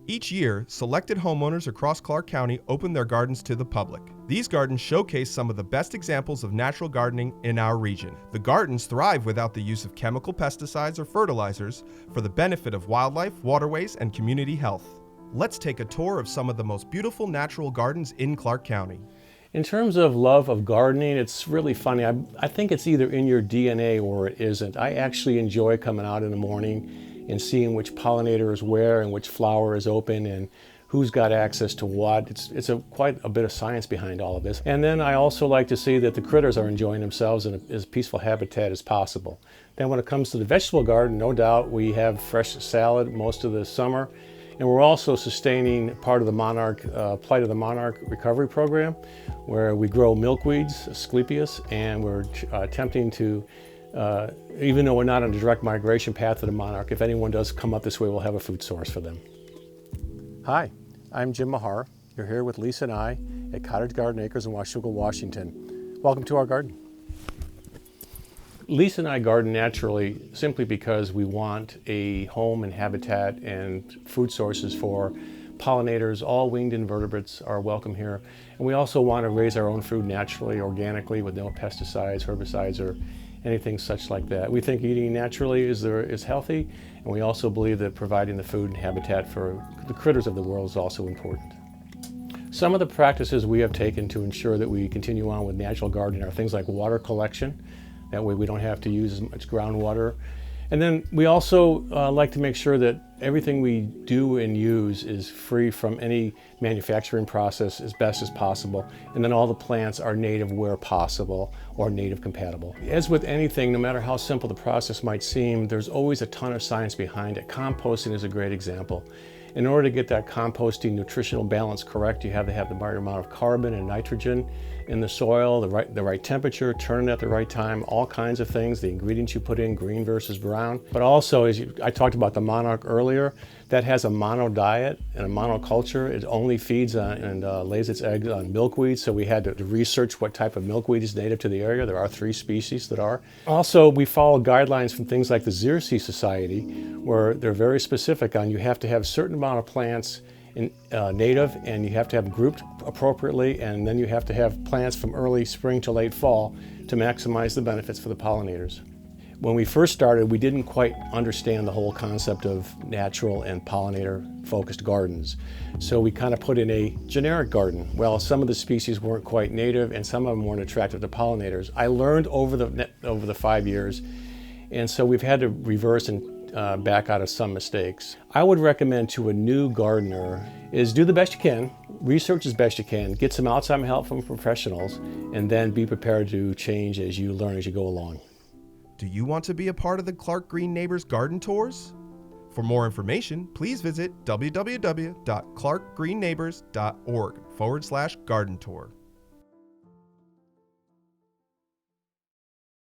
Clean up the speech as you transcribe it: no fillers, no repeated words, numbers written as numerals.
Each year, selected homeowners across Clark County open their gardens to the public. These gardens showcase some of the best examples of natural gardening in our region. The gardens thrive without the use of chemical pesticides or fertilizers for the benefit of wildlife, waterways, and community health. Let's take a tour of some of the most beautiful natural gardens in Clark County. In terms of love of gardening, it's really funny. I think it's either in your DNA or it isn't. I actually enjoy coming out in the morning and seeing which pollinator is where and which flower is open and who's got access to what. It's quite a bit of science behind all of this. And then I also like to see that the critters are enjoying themselves in as peaceful habitat as possible. Then when it comes to the vegetable garden, no doubt we have fresh salad most of the summer. And we're also sustaining part of the Monarch, Plight of the Monarch recovery program, where we grow milkweeds, Asclepias, and we're attempting to, even though we're not on a direct migration path to the monarch, if anyone does come up this way, we'll have a food source for them. Hi, I'm Jim Mahar. You're here with Lisa and I at Cottage Garden Acres in Washougal, Washington. Welcome to our garden. Lisa and I garden naturally simply because we want a home and habitat and food sources for pollinators. All winged invertebrates are welcome here. And we also want to raise our own food naturally, organically, with no pesticides, herbicides, or anything such like that. We think eating naturally is healthy, and we also believe that providing the food and habitat for the critters of the world is also important. Some of the practices we have taken to ensure that we continue on with natural gardening are things like water collection. That way we don't have to use as much groundwater. And then we also like to make sure that everything we do and use is free from any manufacturing process as best as possible. And then all the plants are native where possible or native compatible. As with anything, no matter how simple the process might seem, there's always a ton of science behind it. Composting is a great example. In order to get that composting nutritional balance correct, you have to have the right amount of carbon and nitrogen in the soil, the right temperature, turn it at the right time, all kinds of things, the ingredients you put in, green versus brown. But also, I talked about the monarch earlier, that has a mono diet and a monoculture. It only feeds on and lays its eggs on milkweed, so we had to research what type of milkweed is native to the area. There are 3 species that are. Also, we follow guidelines from things like the Xerces Society, where they're very specific on you have to have a certain amount of plants native, and you have to have grouped appropriately, and then you have to have plants from early spring to late fall to maximize the benefits for the pollinators. When we first started, we didn't quite understand the whole concept of natural and pollinator-focused gardens. So we kind of put in a generic garden. Well, some of the species weren't quite native, and some of them weren't attractive to pollinators. I learned over the 5 years, and so we've had to reverse and back out of some mistakes. I would recommend to a new gardener is do the best you can, research as best you can, get some outside help from professionals, and then be prepared to change as you learn as you go along. Do you want to be a part of the Clark Green Neighbors Garden Tours? For more information, please visit www.clarkgreenneighbors.org/garden tour.